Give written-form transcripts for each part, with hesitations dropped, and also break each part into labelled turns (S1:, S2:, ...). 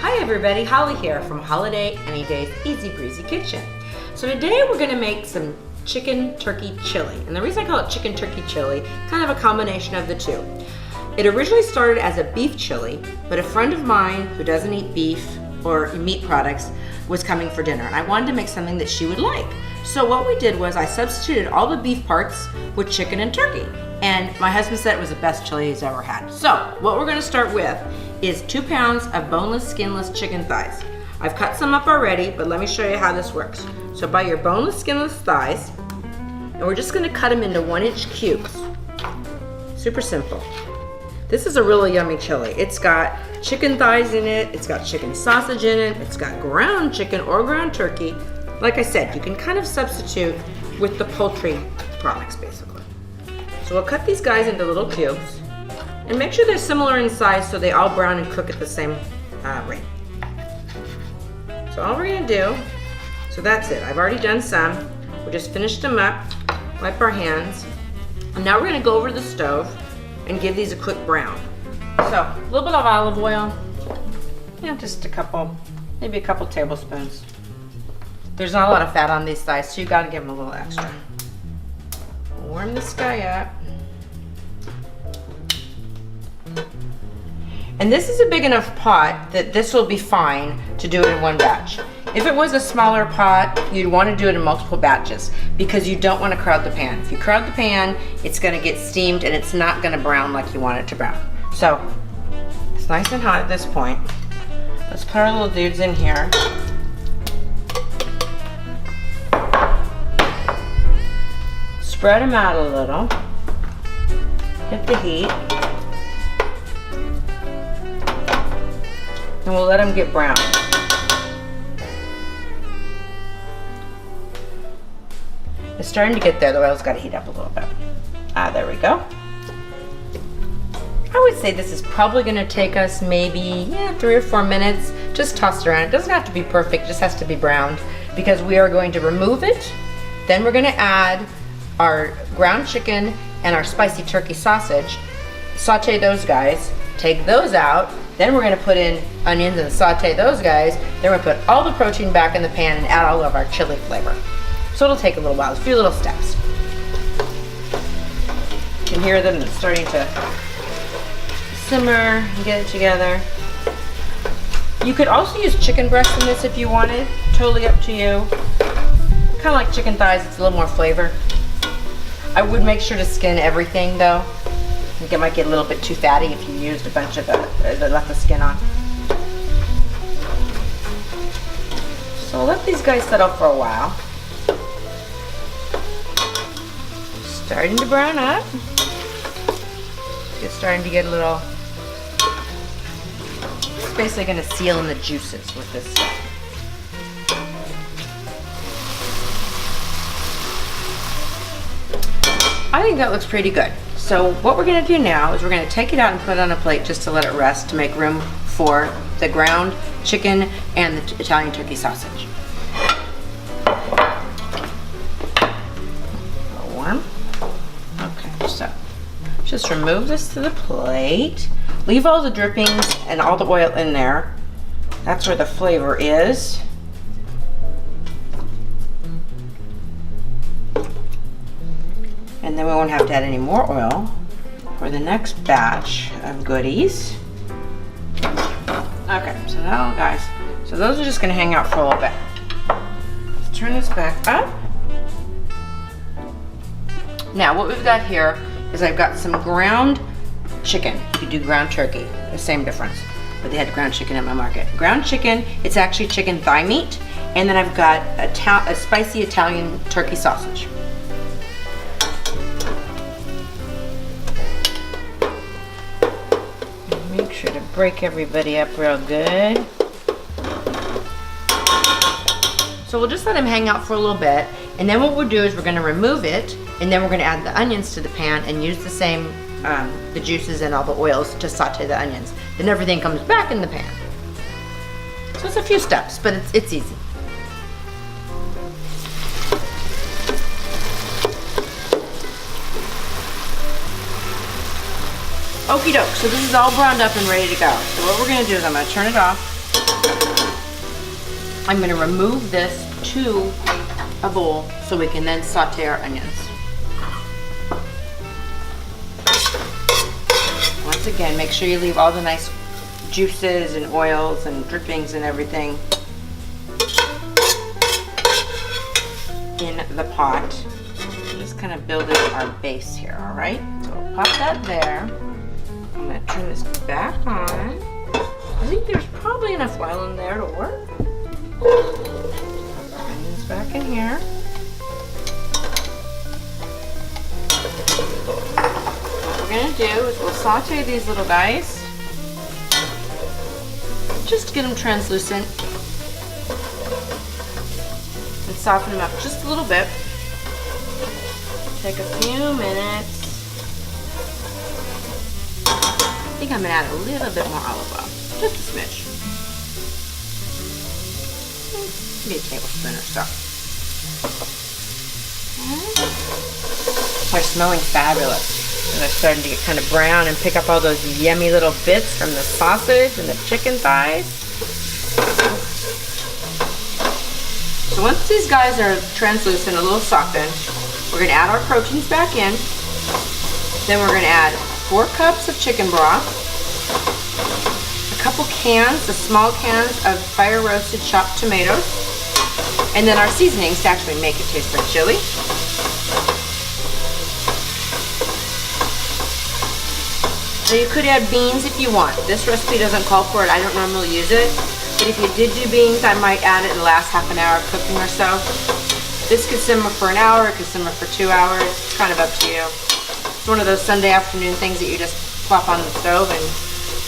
S1: Hi everybody, Holly here from HolliDay Anyday's Easy Breezy Kitchen. So today we're gonna make some chicken turkey chili. And the reason I call it chicken turkey chili, kind of a combination of the two. It originally started as a beef chili, but a friend of mine who doesn't eat beef or meat products was coming for dinner. And I wanted to make something that she would like. So what we did was I substituted all the beef parts with chicken and turkey. And my husband said it was the best chili he's ever had. So what we're gonna start with is 2 pounds of boneless, skinless chicken thighs. I've cut some up already, but let me show you how this works. So buy your boneless, skinless thighs, and we're just gonna cut them into 1-inch cubes. Super simple. This is a really yummy chili. It's got chicken thighs in it, it's got chicken sausage in it, it's got ground chicken or ground turkey. Like I said, you can kind of substitute with the poultry products, basically. So we'll cut these guys into little cubes. And make sure they're similar in size so they all brown and cook at the same rate. So all we're gonna do, so that's it. I've already done some. We just finished them up, wipe our hands. And now we're gonna go over to the stove and give these a quick brown. So a little bit of olive oil, just a couple, maybe a couple tablespoons. There's not a lot of fat on these thighs, so you gotta give them a little extra. Warm this guy up. And this is a big enough pot that this will be fine to do it in one batch. If it was a smaller pot, you'd want to do it in multiple batches because you don't want to crowd the pan. If you crowd the pan, it's going to get steamed and it's not going to brown like you want it to brown. So it's nice and hot at this point. Let's put our little dudes in here. Spread them out a little. Hit the heat. And we'll let them get brown. It's starting to get there, the oil's got to heat up a little bit. There we go. I would say this is probably going to take us maybe 3 or 4 minutes. Just toss it around. It doesn't have to be perfect, it just has to be browned because we are going to remove it. Then we're going to add our ground chicken and our spicy turkey sausage. Saute those guys, take those out. Then we're going to put in onions and saute those guys. Then we're going to put all the protein back in the pan and add all of our chili flavor. So it'll take a little while, a few little steps. You can hear them starting to simmer and get it together. You could also use chicken breast in this if you wanted. Totally up to you. Kind of like chicken thighs, it's a little more flavor. I would make sure to skin everything though. I think it might get a little bit too fatty if you used a bunch of left the skin on. So let these guys settle for a while. Starting to brown up. It's starting to get a little, it's basically going to seal in the juices with this stuff. I think that looks pretty good. So what we're going to do now is we're going to take it out and put it on a plate just to let it rest to make room for the ground chicken and the Italian turkey sausage. Warm. Okay, so just remove this to the plate. Leave all the drippings and all the oil in there. That's where the flavor is. And then we won't have to add any more oil for the next batch of goodies. Okay, so now guys, so those are just gonna hang out for a little bit. Let's turn this back up. Now what we've got here is I've got some ground chicken. You do ground turkey, the same difference, but they had ground chicken at my market. Ground chicken, it's actually chicken thigh meat, and then I've got a spicy Italian turkey sausage. Make sure to break everybody up real good. So we'll just let them hang out for a little bit, and then what we'll do is we're going to remove it, and then we're going to add the onions to the pan and use the same, the juices and all the oils to saute the onions. Then everything comes back in the pan. So it's a few steps, but it's easy. Okie doke, so this is all browned up and ready to go. So what we're gonna do is I'm gonna turn it off. I'm going to remove this to a bowl so we can then saute our onions. Once again, make sure you leave all the nice juices and oils and drippings and everything in the pot. Just kind of building our base here, all right? So we'll pop that there. I'm going to turn this back on. I think there's probably enough oil in there to work. Onions back in here. What we're going to do is we'll saute these little guys. Just to get them translucent. And soften them up just a little bit. Take a few minutes. I think I'm going to add a little bit more olive oil. Just a smidge. Maybe a tablespoon or so. They're smelling fabulous. And they're starting to get kind of brown and pick up all those yummy little bits from the sausage and the chicken thighs. So once these guys are translucent, a little softened, we're going to add our proteins back in. Then we're going to add 4 cups of chicken broth, a couple cans, the small cans of fire roasted chopped tomatoes, and then our seasonings to actually make it taste like chili. So you could add beans if you want. This recipe doesn't call for it. I don't normally use it. But if you did do beans, I might add it in the last half an hour of cooking or so. This could simmer for an hour, it could simmer for 2 hours. It's kind of up to you. It's one of those Sunday afternoon things that you just plop on the stove and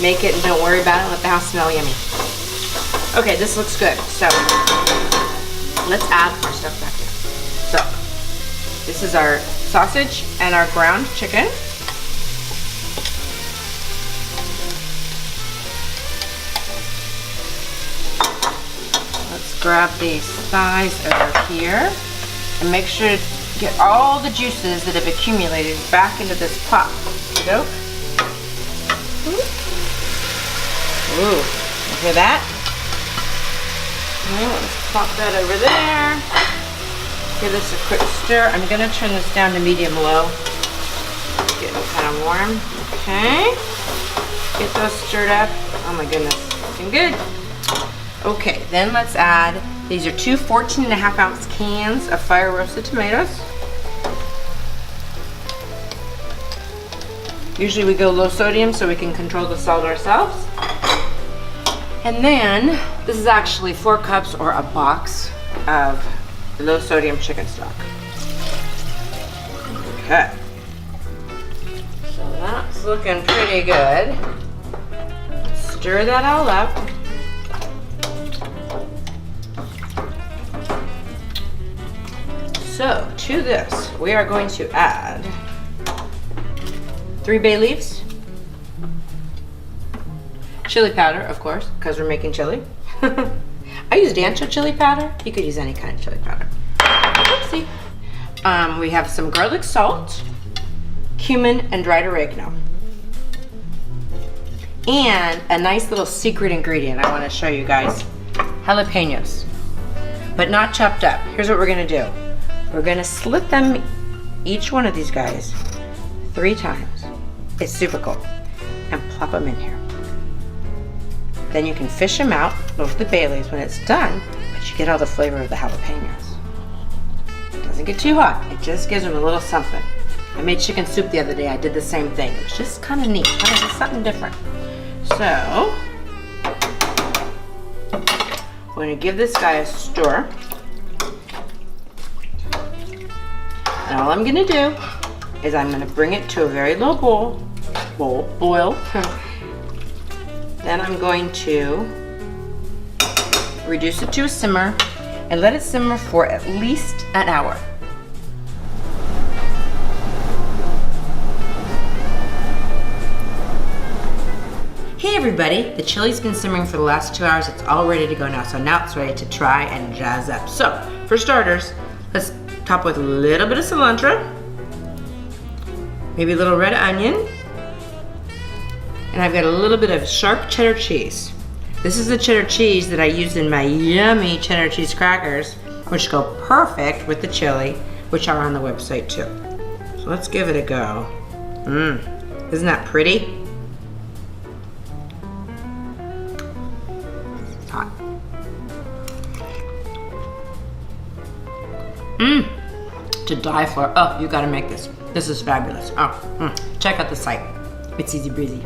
S1: make it and don't worry about it and let the house smell yummy. Okay, this looks good. So let's add our stuff back in. So this is our sausage and our ground chicken. Let's grab these thighs over here and make sure to get all the juices that have accumulated back into this pot. Go. Ooh, you hear that? Let's pop that over there. Give this a quick stir. I'm going to turn this down to medium-low. Getting kind of warm. Okay. Get those stirred up. Oh my goodness, looking good. Okay, then let's add, these are 2 14.5-ounce cans of fire roasted tomatoes. Usually we go low sodium so we can control the salt ourselves. And then, this is actually 4 cups or a box of low sodium chicken stock. Okay. So that's looking pretty good. Stir that all up. So, to this, we are going to add 3 bay leaves, chili powder, of course, because we're making chili. I used ancho chili powder. You could use any kind of chili powder. Oopsie. We have some garlic salt, cumin, and dried oregano. And a nice little secret ingredient I want to show you guys. Jalapenos, but not chopped up. Here's what we're going to do. We're going to slit them, each one of these guys, 3 times. It's super cool. And plop them in here. Then you can fish them out over the bay leaves when it's done, but you get all the flavor of the jalapenos. It doesn't get too hot. It just gives them a little something. I made chicken soup the other day. I did the same thing. It was just kind of neat, kind of something different. So, we're going to give this guy a stir. And all I'm going to do is I'm going to bring it to a very low boil. Then I'm going to reduce it to a simmer and let it simmer for at least an hour. Hey everybody, the chili's been simmering for the last 2 hours. It's all ready to go now. So now it's ready to try and jazz up. So for starters, let's top with a little bit of cilantro, maybe a little red onion, and I've got a little bit of sharp cheddar cheese. This is the cheddar cheese that I used in my yummy cheddar cheese crackers, which go perfect with the chili, which are on the website too. So let's give it a go. Isn't that pretty? It's hot. To die for. Oh, you gotta make this. This is fabulous. Oh, check out the site. It's easy breezy.